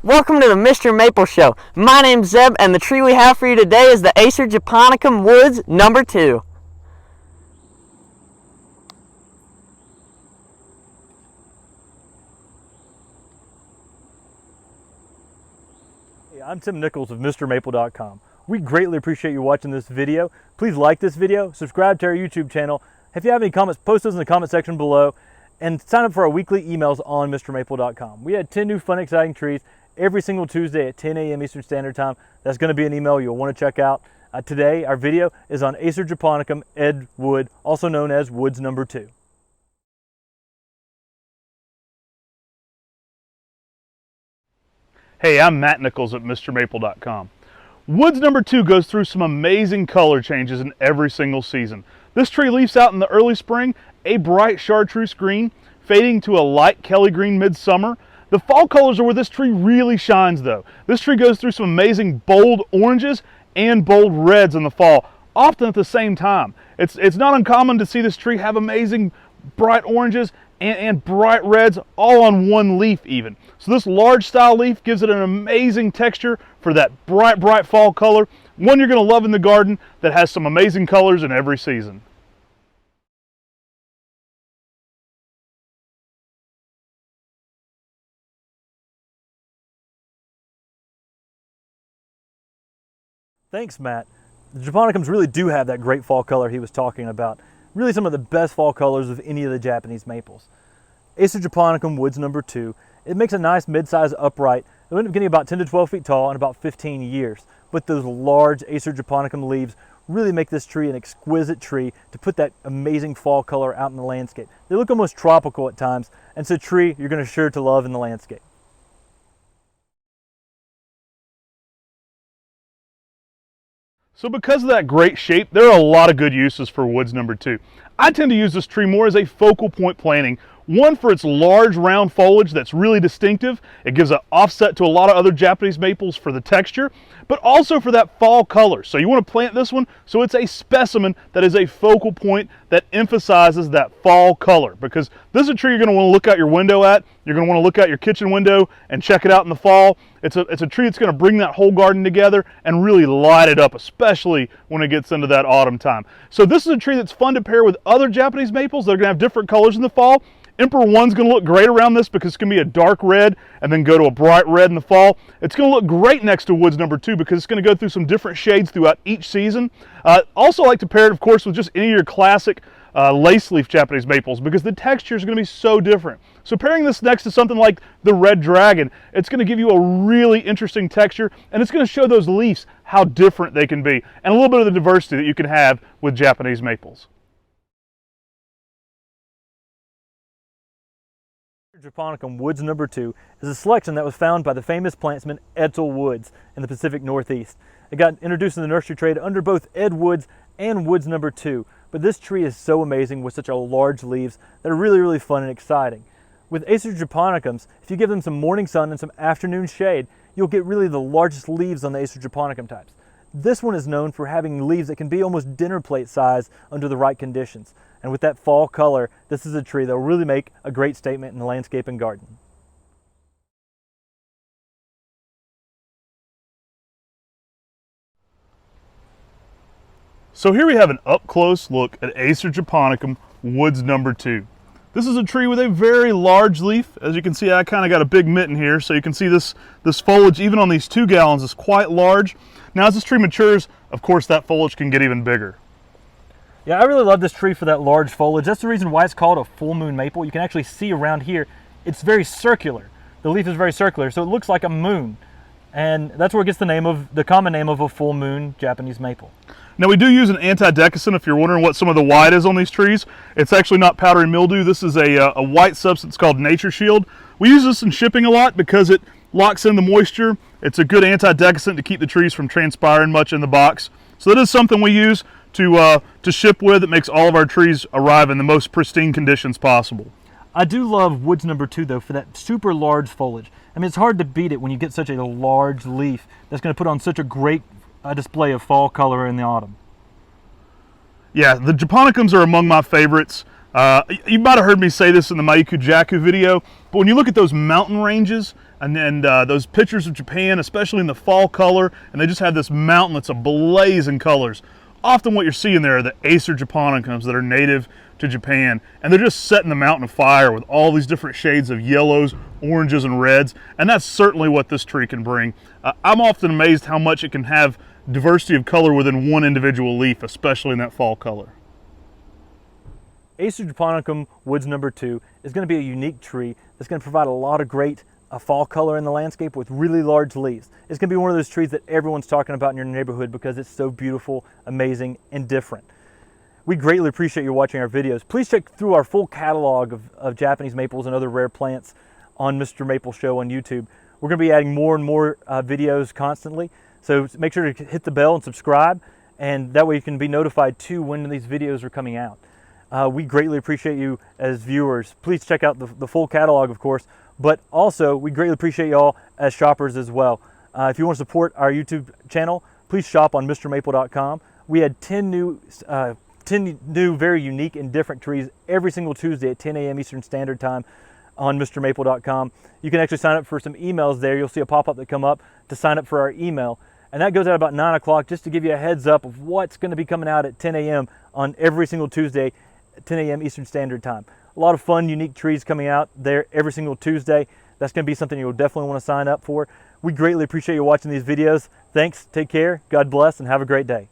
Welcome to the Mr. Maple Show. My name's Zeb, and the tree we have for you today is the Acer japonicum Woods number 2. Hey, I'm Tim Nichols of MrMaple.com. We greatly appreciate you watching this video. Please like this video, subscribe to our YouTube channel. If you have any comments, post those in the comment section below, and sign up for our weekly emails on MrMaple.com. We had 10 new fun, exciting trees every single Tuesday at 10 a.m. Eastern Standard Time. That's going to be an email you'll want to check out. Today, our video is on Acer japonicum Ed Wood, also known as Woods number 2. Hey, I'm Matt Nichols at MrMaple.com. Woods number 2 goes through some amazing color changes in every single season. This tree leaves out in the early spring a bright chartreuse green, fading to a light Kelly green midsummer. The fall colors are where this tree really shines though. This tree goes through some amazing bold oranges and bold reds in the fall, often at the same time. It's not uncommon to see this tree have amazing bright oranges and bright reds all on one leaf even. So this large style leaf gives it an amazing texture for that bright fall color, one you're going to love in the garden that has some amazing colors in every season. Thanks, Matt. The japonicums really do have that great fall color he was talking about. Really some of the best fall colors of any of the Japanese maples. Acer japonicum Woods number 2. It makes a nice mid-size upright. It'll end up getting about 10 to 12 feet tall in about 15 years. But those large Acer japonicum leaves really make this tree an exquisite tree to put that amazing fall color out in the landscape. They look almost tropical at times, and it's a tree you're going to sure to love in the landscape. So because of that great shape, there are a lot of good uses for Woods number 2. I tend to use this tree more as a focal point planting. One, for its large round foliage that's really distinctive. It gives an offset to a lot of other Japanese maples for the texture, but also for that fall color. So you want to plant this one so it's a specimen that is a focal point that emphasizes that fall color, because this is a tree you're going to want to look out your window at. You're going to want to look out your kitchen window and check it out in the fall. It's a tree that's going to bring that whole garden together and really light it up, especially when it gets into that autumn time. So this is a tree that's fun to pair with other Japanese maples that are going to have different colors in the fall. Emperor 1's going to look great around this because it's going to be a dark red and then go to a bright red in the fall. It's going to look great next to Woods number 2 because it's going to go through some different shades throughout each season. Also like to pair it, of course, with just any of your classic lace leaf Japanese maples because the texture is going to be so different. So pairing this next to something like the Red Dragon, it's going to give you a really interesting texture, and it's going to show those leaves how different they can be and a little bit of the diversity that you can have with Japanese maples. Japonicum Woods number 2 is a selection that was found by the famous plantsman Ethel Woods in the Pacific Northeast. It got introduced in the nursery trade under both Ed Woods and Woods number 2, but this tree is so amazing with such a large leaves that are really fun and exciting. With Acer japonicums, if you give them some morning sun and some afternoon shade, you'll get really the largest leaves on the Acer japonicum types. This one is known for having leaves that can be almost dinner plate size under the right conditions. And with that fall color, this is a tree that will really make a great statement in the landscape and garden. So here we have an up-close look at Acer japonicum Woods number 2. This is a tree with a very large leaf. As you can see, I kind of got a big mitten here, so you can see this foliage, even on these 2 gallons, is quite large. Now as this tree matures, of course, that foliage can get even bigger. Yeah, I really love this tree for that large foliage. That's the reason why it's called a full moon maple. You can actually see around here, it's very circular. The leaf is very circular, so it looks like a moon. And that's where it gets the common name of a full moon Japanese maple. Now we do use an anti-decusant if you're wondering what some of the white is on these trees. It's actually not powdery mildew. This is a white substance called Nature Shield. We use this in shipping a lot because it locks in the moisture. It's a good anti-decusant to keep the trees from transpiring much in the box. So that is something we use to ship with. It makes all of our trees arrive in the most pristine conditions possible. I do love Woods number 2 though for that super large foliage. I mean, it's hard to beat it when you get such a large leaf that's going to put on such a great display of fall color in the autumn. Yeah, the japonicums are among my favorites. You might have heard me say this in the Maiku Jaku video, but when you look at those mountain ranges and those pictures of Japan, especially in the fall color, and they just have this mountain that's ablaze in colors. Often what you're seeing there are the Acer japonicums that are native to Japan, and they're just setting the mountain afire with all these different shades of yellows, oranges, and reds, and that's certainly what this tree can bring. I'm often amazed how much it can have diversity of color within one individual leaf, especially in that fall color. Acer japonicum Woods number 2 is going to be a unique tree that's going to provide a lot of great fall color in the landscape with really large leaves. It's going to be one of those trees that everyone's talking about in your neighborhood because it's so beautiful, amazing, and different. We greatly appreciate you watching our videos. Please check through our full catalog of Japanese maples and other rare plants on MrMaple Show on YouTube. We're going to be adding more and more videos constantly, so make sure to hit the bell and subscribe, and that way you can be notified too when these videos are coming out. We greatly appreciate you as viewers. Please check out the full catalog, of course, but also we greatly appreciate y'all as shoppers as well. If you want to support our YouTube channel, please shop on MrMaple.com. We had 10 new very unique and different trees every single Tuesday at 10 a.m. Eastern Standard Time on MrMaple.com. You can actually sign up for some emails there. You'll see a pop-up that come up to sign up for our email. And that goes out about 9 o'clock just to give you a heads up of what's going to be coming out at 10 a.m. on every single Tuesday at 10 a.m. Eastern Standard Time. A lot of fun, unique trees coming out there every single Tuesday. That's going to be something you'll definitely want to sign up for. We greatly appreciate you watching these videos. Thanks, take care, God bless, and have a great day.